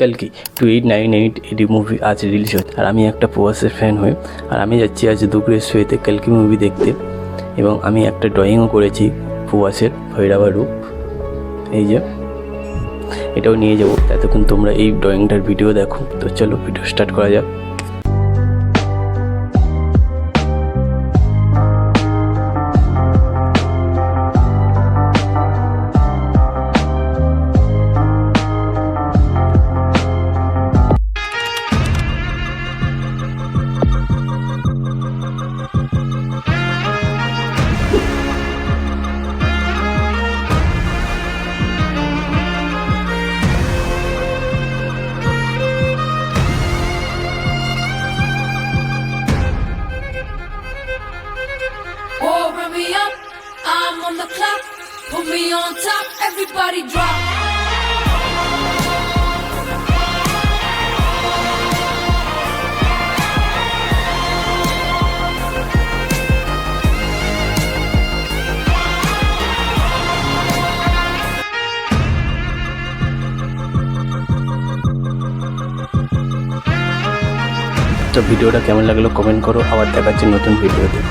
কালকি 2898 এডি movie আজ release হচ্ছে। আর আমি একটা প্রবাসের ফ্যান হয়ে আর আমি যাচ্ছি আজ দুপুরের শোয়েতে কালকি মুভি দেখতে। এবং আমি একটা ড্রয়িংও করেছি প্রবাসের ভৈরবা রূপ, এই যে এটাও নিয়ে যাবো। ততক্ষণ তোমরা এই ড্রয়িংটার ভিডিও দেখো। তো চলো ভিডিও স্টার্ট করা যাক। Oh, run me up, I'm on the clock. Put me on top, everybody drop. তো ভিডিওটা কেমন লাগলো কমেন্ট করো। আবার দেখাচ্ছি নতুন ভিডিওতে।